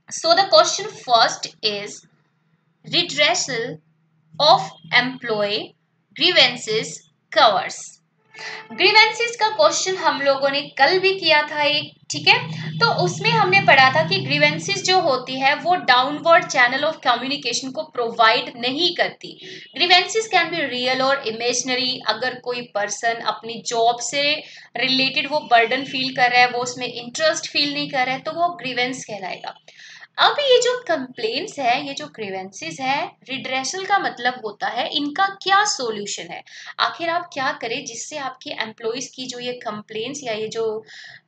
So the question first is redressal of employee grievances covers. Grievances का question हम लोगों ने कल भी किया था एक, ठीक है। तो उसमें हमने पढ़ा था कि ग्रीवेंसेस जो होती है वो डाउनवर्ड चैनल ऑफ कम्युनिकेशन को प्रोवाइड नहीं करती। ग्रीवेंसेस कैन बी रियल और इमेजिनरी। अगर कोई पर्सन अपनी जॉब से रिलेटेड वो बर्डन फील कर रहा है, वो उसमें इंटरेस्ट फील नहीं कर रहा है, तो वो ग्रीवेंस कहलाएगा। अब ये जो कंप्लेंट्स है, ये जो ग्रीवेंसेस है, रिड्रेसल का मतलब होता है इनका क्या सॉल्यूशन है। आखिर आप क्या करें जिससे आपके एम्प्लॉइज की जो ये कंप्लेंट्स या ये जो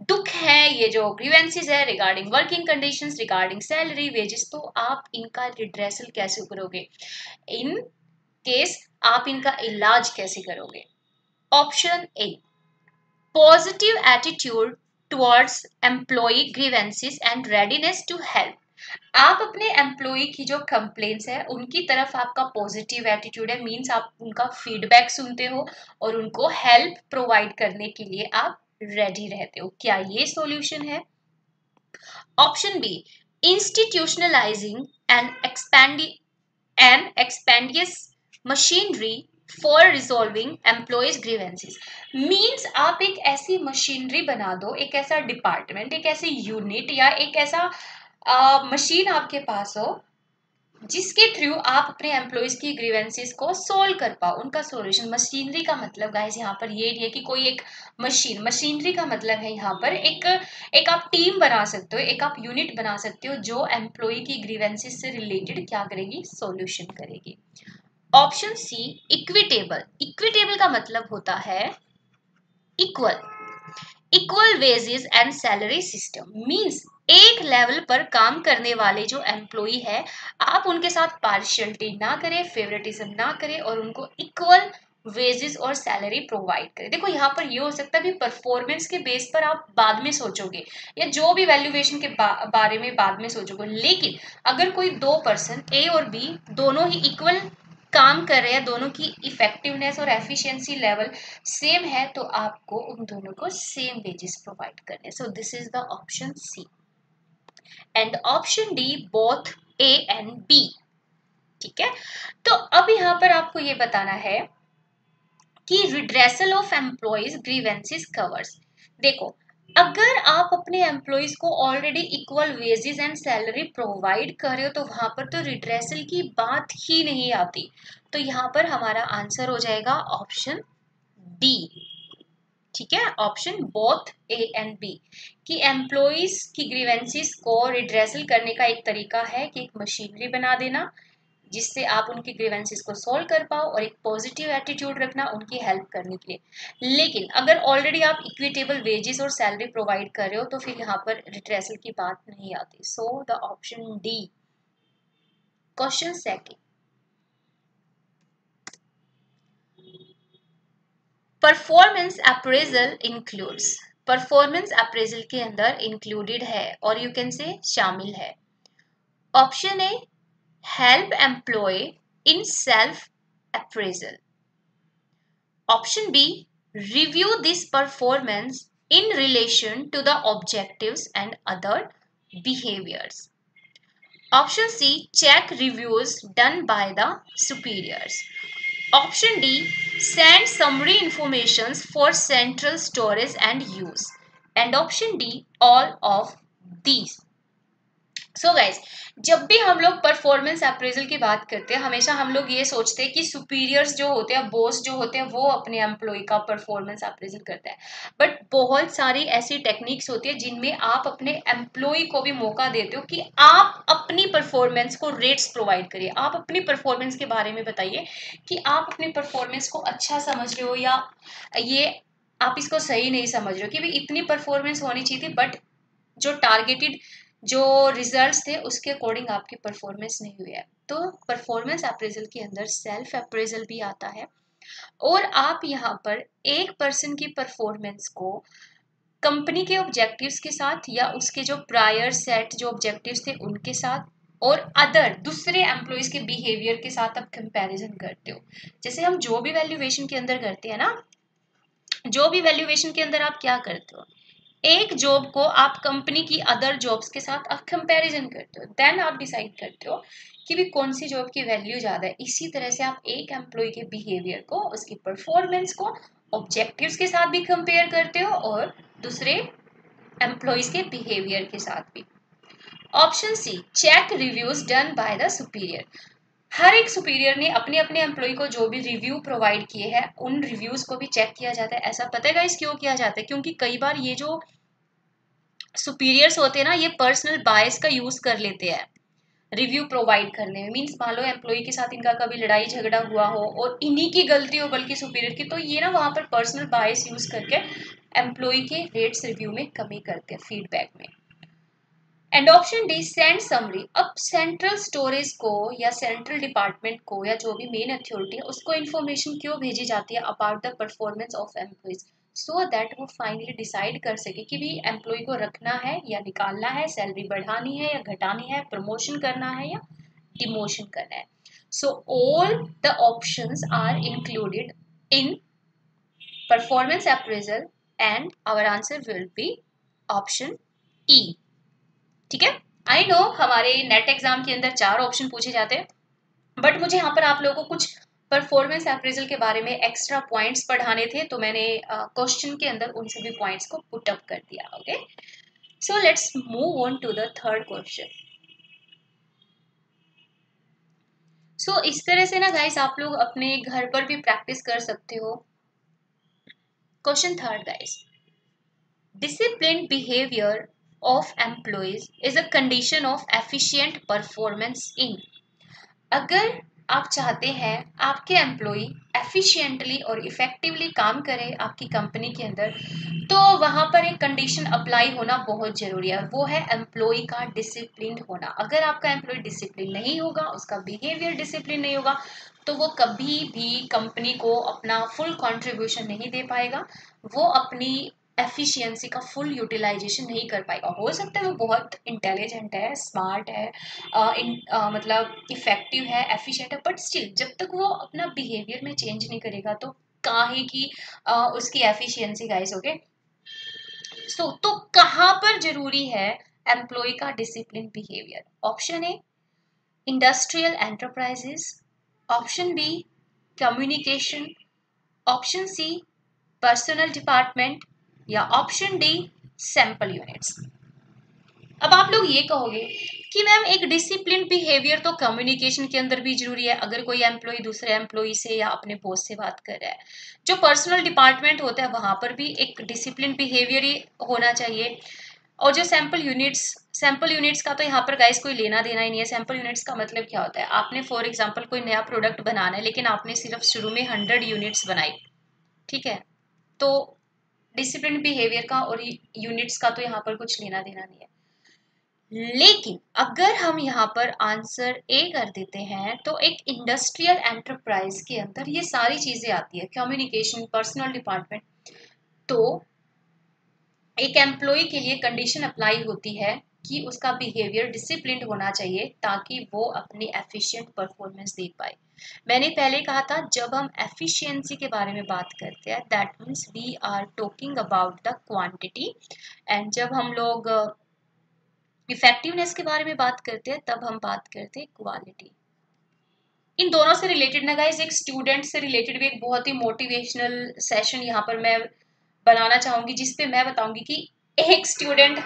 दुख है, ये जो ग्रीवेंसेस है regarding working conditions, regarding salary, wages, तो आप इनका रिड्रेसल कैसे करोगे, इन केस आप इनका इलाज कैसे करोगे। Option A, positive attitude towards employee grievances and readiness to help. आप अपने एम्प्लॉय की जो कंप्लेंट्स है उनकी तरफ आपका पॉजिटिव एटीट्यूड है, मींस आप उनका फीडबैक सुनते हो और उनको हेल्प प्रोवाइड करने के लिए आप रेडी रहते हो। क्या ये सॉल्यूशन है? Option b, institutionalising and expeditious machinery for resolving employees grievances. Means आप एक ऐसी मशीनरी बना दो, एक ऐसा डिपार्टमेंट, एक ऐसी यूनिट या एक ऐसा मशीन आपके पास हो जिसके थ्रू आप अपने एम्प्लॉयज की ग्रीवेंसेस को सोल्व कर पाओ, उनका सॉल्यूशन। मशीनरी का मतलब गाइस यहाँ पर ये नहीं है कि कोई एक मशीनरी का मतलब है यहाँ पर एक आप टीम बना सकते हो, एक आप यूनिट बना सकते हो जो एम्प्लॉय की ग्रीवेंसेस से रिलेटेड क्या करेगी, सॉल्यूशन करेगी। Option C, equitable. इक्विटेबल का मतलब होता है equal, equal wages and salary system. Means एक लेवल पर काम करने वाले जो एम्प्लॉय है, आप उनके साथ पार्शियलिटी ना करें, फेवरेटिज्म ना करें और उनको इक्वल वेजेस और सैलरी प्रोवाइड करें। देखो यहाँ पर ये हो सकता है भी परफॉर्मेंस के बेस पर आप बाद में सोचोगे या जो भी वैल्यूएशन के बारे में बाद में सोचोगे, लेकिन अगर कोई दो पर्सन ए और बी दोनों ही इक्वल काम कर रहे हैं, दोनों की इफेक्टिवनेस और एफिशिएंसी लेवल सेम है, तो आपको उन दोनों को सेम वेजेस प्रोवाइड करने। So this is the option C and option D both A and B. ठीक है, तो अब यहाँ पर आपको ये बताना है कि redressal of employees grievances covers. देखो, अगर आप अपने एम्प्लॉयज को already equal wages and salary provide कर रहे हो तो वहां पर तो रिड्रेसल की बात ही नहीं आती। तो यहाँ पर हमारा आंसर हो जाएगा ऑप्शन डी। ठीक है, option both A and B कि एम्प्लॉइज की ग्रीवेंसेस को रिड्रेसल करने का एक तरीका है कि एक मशीनरी बना देना जिससे आप उनकी ग्रीवेंसेस को सॉल्व कर पाओ और एक पॉजिटिव एटीट्यूड रखना उनकी हेल्प करने के लिए। लेकिन अगर ऑलरेडी आप इक्विटेबल वेजेस और सैलरी प्रोवाइड कर रहे हो तो फिर यहाँ पर रिड्रेसल की बात नहीं आती। So the option D. Question second, performance appraisal includes. Performance appraisal के अंदर इंक्लूडेड है और यू कैन से शामिल है। Option A, help employee in self appraisal. Option B, review this performance in relation to the objectives and other behaviors. Option C, check reviews done by the superiors. Option D, send summary informations for central storage and use. And option D, all of these. So guys, जब भी हम लोग performance appraisal की बात करते हैं हमेशा हम लोग ये सोचते हैं कि सुपीरियर्स जो होते हैं, बॉस जो होते हैं, वो अपने एम्प्लॉय का परफॉर्मेंस अप्रेजल करता है। बट बहुत सारी ऐसी टेक्निक्स होती है जिनमें आप अपने एम्प्लॉय को भी मौका देते हो कि आप अपनी परफॉर्मेंस को रेट्स प्रोवाइड करिए। आप अपनी परफॉर्मेंस के बारे में बताइए कि आप अपनी परफॉर्मेंस को अच्छा समझ रहे हो या ये आप इसको सही नहीं समझ रहे हो कि भाई इतनी परफॉर्मेंस होनी चाहिए थी, बट जो टारगेटेड जो रिजल्ट्स थे उसके अकॉर्डिंग आपकी परफॉर्मेंस नहीं हुई है। तो परफॉर्मेंस अप्रेजल के अंदर सेल्फ अप्रेजल भी आता है और आप यहाँ पर एक पर्सन की परफॉर्मेंस को कंपनी के ऑब्जेक्टिव्स के साथ या उसके जो प्रायर सेट जो ऑब्जेक्टिव्स थे उनके साथ और अदर दूसरे एम्प्लॉयज के बिहेवियर के साथ आप कंपैरिजन करते हो। जैसे हम जो भी वैल्यूएशन के अंदर करते हैं ना, जो भी वैल्यूएशन के अंदर आप क्या करते हो, एक जॉब को आप कंपनी की अदर जॉब्स के साथ आप कंपैरिजन करते हो, देन आप डिसाइड करते हो कि भी कौन सी जॉब की वैल्यू ज़्यादा है। इसी तरह से आप एक एम्प्लॉय के बिहेवियर को, उसकी परफॉर्मेंस को ऑब्जेक्टिव्स के साथ भी कंपेयर करते हो और दूसरे एम्प्लॉयज के बिहेवियर के साथ भी। Option c, check reviews done by the superior. हर एक सुपीरियर ने अपने अपने एम्प्लॉय को जो भी रिव्यू प्रोवाइड किए हैं उन रिव्यूज को भी चेक किया जाता है। ऐसा पता है गाइस क्यों किया जाता है? क्योंकि कई बार ये जो सुपीरियर्स होते हैं ना, ये पर्सनल बायस का यूज कर लेते हैं रिव्यू प्रोवाइड करने में। मीन्स मान लो एम्प्लॉय के साथ इनका कभी लड़ाई झगड़ा हुआ हो और इन्हीं की गलती हो बल्कि सुपीरियर की, तो ये ना वहां पर पर्सनल बायस यूज करके एम्प्लॉय के रेट्स रिव्यू में कमी करते हैं, फीडबैक में। And option D, send summary. अब सेंट्रल स्टोरेज को या सेंट्रल डिपार्टमेंट को या जो भी मेन अथॉरिटी है उसको इन्फॉर्मेशन क्यों भेजी जाती है about the performance of employees, so that वो फाइनली डिसाइड कर सके कि भी एम्प्लॉय को रखना है या निकालना है, सैलरी बढ़ानी है या घटानी है, प्रमोशन करना है या डिमोशन करना है। So all the options are included in performance appraisal and our answer will be option E. ठीक है, आई नो हमारे नेट एग्जाम के अंदर 4 ऑप्शन पूछे जाते हैं, बट मुझे यहाँ पर आप लोगों को कुछ परफॉर्मेंस अप्रेजल के बारे में एक्स्ट्रा पॉइंट्स पढ़ाने थे, तो मैंने क्वेश्चन के अंदर उन सभी पॉइंट्स को पुट अप कर दिया। Okay, so let's move on to the third question. So इस तरह से ना गाइस आप लोग अपने घर पर भी प्रैक्टिस कर सकते हो। Question third guys, disciplined behavior of employees is a condition of efficient performance in। अगर आप चाहते हैं आपके एम्प्लॉय एफिशिएंटली और इफेक्टिवली काम करें आपकी कंपनी के अंदर, तो वहां पर एक कंडीशन अप्लाई होना बहुत जरूरी है, वो है एम्प्लॉय का डिसिप्लिन होना। अगर आपका एम्प्लॉय डिसिप्लिन नहीं होगा, उसका बिहेवियर डिसिप्लिन नहीं होगा, तो वो कभी भी कंपनी को अपना फुल कंट्रीब्यूशन नहीं दे पाएगा, वो अपनी एफिशिएंसी का फुल यूटिलाइजेशन नहीं कर पाएगा। हो सकता है वो बहुत इंटेलिजेंट है, स्मार्ट है, मतलब इफेक्टिव है, एफिशिएंट है, बट स्टिल जब तक वो अपना बिहेवियर में चेंज नहीं करेगा तो काहे की उसकी एफिशिएंसी गाइस। ओके, सो तो कहाँ पर जरूरी है एम्प्लॉय का discipline behaviour? Option A, industrial enterprises. Option B, communication. Option C, personnel department. या ऑप्शन डी, सैंपल यूनिट्स। अब आप लोग ये कहोगे कि मैम एक डिसिप्लिन बिहेवियर तो कम्युनिकेशन के अंदर भी जरूरी है, अगर कोई एम्प्लॉय दूसरे एम्प्लॉय से या अपने बॉस से बात कर रहा है। जो पर्सनल डिपार्टमेंट होता है वहां पर भी एक डिसिप्लिन बिहेवियर ही होना चाहिए। और जो सैंपल यूनिट्स का तो यहाँ पर गाइस कोई लेना देना ही नहीं है। सैंपल यूनिट्स का मतलब क्या होता है? आपने फॉर एग्जांपल कोई नया प्रोडक्ट बनाना है लेकिन आपने सिर्फ शुरू में 100 यूनिट्स बनाई, ठीक है, तो डिसिप्लिन बिहेवियर का और यूनिट्स का तो यहाँ पर कुछ लेना देना नहीं है। लेकिन अगर हम यहाँ पर आंसर ए कर देते हैं तो एक इंडस्ट्रियल एंटरप्राइज के अंदर ये सारी चीजें आती है, कम्युनिकेशन, पर्सनल डिपार्टमेंट। तो एक एम्प्लॉय के लिए कंडीशन अप्लाई होती है कि उसका बिहेवियर डिसिप्लिन्ड होना चाहिए ताकि वो अपनी एफिशिएंट परफॉर्मेंस दे पाए। मैंने पहले कहा था जब हम एफिशिएंसी के बारे में बात करते हैं that means we are talking about the quantity, and जब हम लोग इफेक्टिवनेस के बारे में बात करते हैं तब हम बात करते हैं क्वालिटी। इन दोनों से रिलेटेड ना गाइस एक स्टूडेंट से रिलेटेड भी एक बहुत ही मोटिवेशनल सेशन यहाँ पर मैं बनाना चाहूंगी, जिसपे मैं बताऊंगी कि एक स्टूडेंट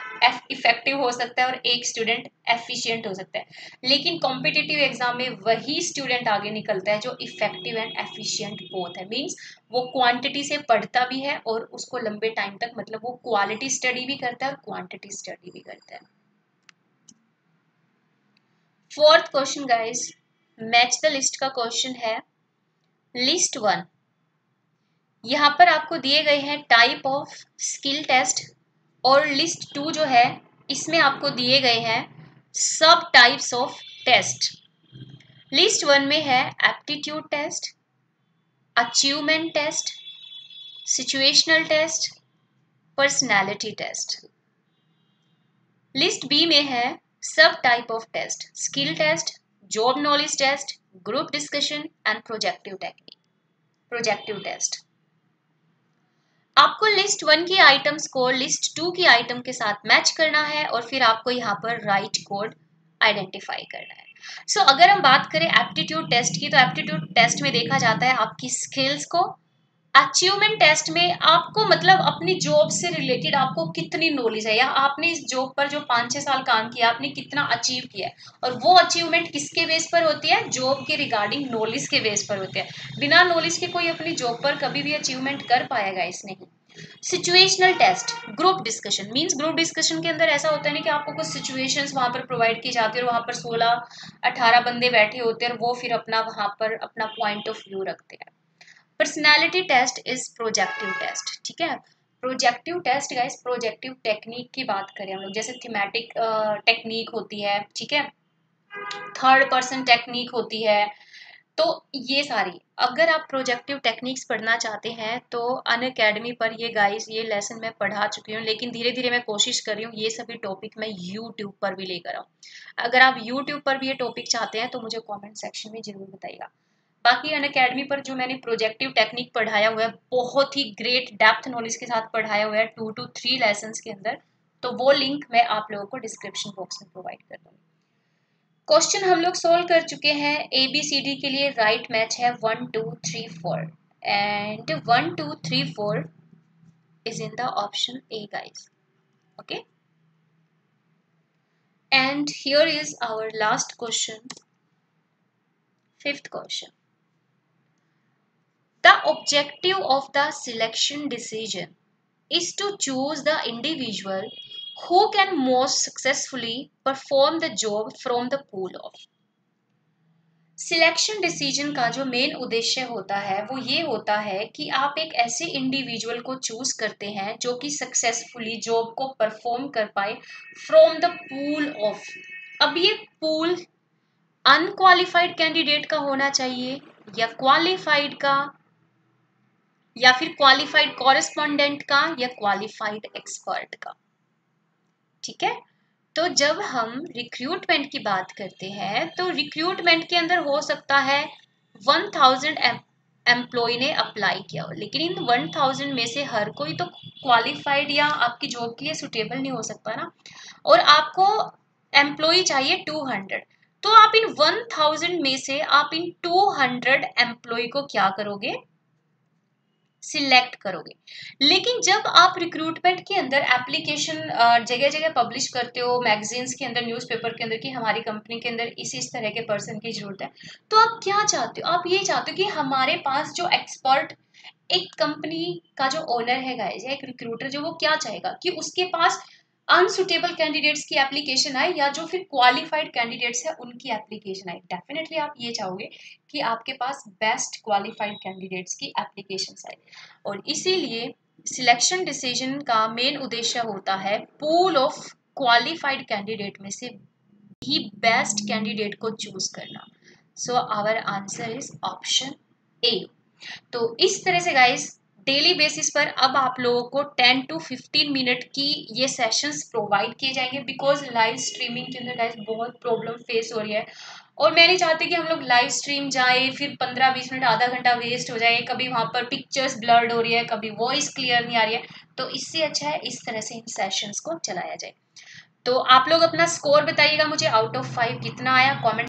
इफेक्टिव हो सकता है और एक स्टूडेंट एफिशिएंट हो सकता है, लेकिन कॉम्पिटिटिव एग्जाम में वही स्टूडेंट आगे निकलता है जो इफेक्टिव एंड एफिशिएंट बोथ है। मींस वो क्वांटिटी से पढ़ता भी है और उसको लंबे टाइम तक, मतलब वो क्वालिटी स्टडी भी करता है और क्वांटिटी स्टडी भी करता है। Fourth question guys, match the list का क्वेश्चन है। लिस्ट 1, यहाँ पर आपको दिए गए हैं टाइप ऑफ स्किल टेस्ट, और लिस्ट 2 जो है इसमें आपको दिए गए हैं सब टाइप्स ऑफ टेस्ट। लिस्ट 1 में है aptitude test, achievement test, situational test, personality test. List B में है सब type of test, skill test, job knowledge test, group discussion and projective test. आपको लिस्ट 1 की आइटम्स को लिस्ट 2 की आइटम के साथ मैच करना है और फिर आपको यहाँ पर राइट कोड आइडेंटिफाई करना है। सो अगर हम बात करें एप्टीट्यूड टेस्ट की, तो एप्टीट्यूड टेस्ट में देखा जाता है आपकी स्किल्स को। अचीवमेंट टेस्ट में आपको मतलब अपनी जॉब से रिलेटेड आपको कितनी नॉलेज है, या आपने इस जॉब पर जो 5-6 साल काम किया आपने कितना अचीव किया है, और वो अचीवमेंट किसके बेस पर होती है, जॉब के रिगार्डिंग नॉलेज के बेस पर होती है। बिना नॉलेज के कोई अपनी जॉब पर कभी भी अचीवमेंट कर पाएगा इसने। Situational test, group discussion means group discussion के अंदर ऐसा होता है ना कि आपको कुछ सिचुएशंस वहां पर प्रोवाइड की जाती है और वहां पर 16-18 बंदे बैठे होते हैं और वो फिर अपना वहां पर अपना पॉइंट ऑफ व्यू रखते हैं। Personality test is projective test, ठीक है। Projective test guys, projective technique की बात करें हम लोग, जैसे थीमेटिक टेक्निक होती है, ठीक है, थर्ड पर्सन टेक्निक होती है, तो ये सारी अगर आप प्रोजेक्टिव टेक्निक्स पढ़ना चाहते हैं तो अनअकैडमी पर ये गाइस ये लेसन मैं पढ़ा चुकी हूँ, लेकिन धीरे धीरे मैं कोशिश कर रही हूँ ये सभी टॉपिक मैं यूट्यूब पर भी लेकर आऊँ। अगर आप यूट्यूब पर भी ये टॉपिक चाहते हैं तो मुझे कमेंट सेक्शन में जरूर बताइएगा। बाकी अनअकैडमी पर जो मैंने प्रोजेक्टिव टेक्निक पढ़ाया हुआ है बहुत ही ग्रेट डेप्थ नॉलेज के साथ पढ़ाया हुआ है 2 to 3 लेसन के अंदर, तो वो लिंक मैं आप लोगों को डिस्क्रिप्शन बॉक्स में प्रोवाइड कर दूंगी। क्वेश्चन हम लोग सोल्व कर चुके हैं। ABCD के लिए राइट मैच है 1 2 3 4 and 1 2 3 4 is in the option A guys. Okay, and here is our last question, fifth question. The objective of the selection decision is to choose the individual who can most successfully perform the job from the pool of। Selection decision का जो main उद्देश्य होता है वो ये होता है कि आप एक ऐसे इंडिविजुअल को चूज करते हैं जो कि सक्सेसफुली जॉब को परफॉर्म कर पाए फ्रॉम द पूल ऑफ। अब ये पूल अनक्वालिफाइड कैंडिडेट का होना चाहिए या क्वालिफाइड का, या फिर क्वालिफाइड कॉरेस्पॉन्डेंट का, या क्वालिफाइड एक्सपर्ट का, ठीक है। तो जब हम रिक्रूटमेंट की बात करते हैं तो रिक्रूटमेंट के अंदर हो सकता है 1000 एम्प्लॉय ने अप्लाई किया हो, लेकिन इन 1000 में से हर कोई तो क्वालिफाइड या आपकी जॉब के लिए सुटेबल नहीं हो सकता ना, और आपको एम्प्लॉय चाहिए 200। तो आप इन 1000 में से आप इन 200 एम्प्लॉय को क्या करोगे, सिलेक्ट करोगे। लेकिन जब आप रिक्रूटमेंट के अंदर एप्लीकेशन जगह जगह पब्लिश करते हो, मैगजीन्स के अंदर, न्यूज़पेपर के अंदर कि हमारी कंपनी के अंदर इस तरह के पर्सन की जरूरत है, तो आप क्या चाहते हो, आप ये चाहते हो कि हमारे पास जो एक्सपर्ट, एक कंपनी का जो ओनर है गाइस या एक रिक्रूटर जो, वो क्या चाहेगा कि उसके पास अनसुटेबल कैंडिडेट्स की एप्लीकेशन आए या जो फिर क्वालिफाइड कैंडिडेट्स है उनकी एप्लीकेशन आए। डेफिनेटली आप ये चाहोगे कि आपके पास बेस्ट क्वालिफाइड कैंडिडेट्स की एप्लीकेशन आए, और इसीलिए सिलेक्शन डिसीजन का मेन उद्देश्य होता है पूल ऑफ क्वालिफाइड कैंडिडेट में से ही बेस्ट कैंडिडेट को चूज करना। So our answer is option A. तो इस तरह से गाइस डेली बेसिस पर अब आप लोगों को 10 to 15 मिनट की ये सेशंस प्रोवाइड किए जाएंगे, बिकॉज लाइव स्ट्रीमिंग के अंदर गाइस बहुत प्रॉब्लम फेस हो रही है, और मैं नहीं चाहती कि हम लोग लाइव स्ट्रीम जाए फिर 15-20 मिनट आधा घंटा वेस्ट हो जाए, कभी वहां पर पिक्चर्स ब्लर्ड हो रही है, कभी वॉइस क्लियर नहीं आ रही है। तो इससे अच्छा है इस तरह से इन सेशंस को चलाया जाए। तो आप लोग अपना स्कोर बताइएगा मुझे, आउट ऑफ 5 कितना आया कॉमेंट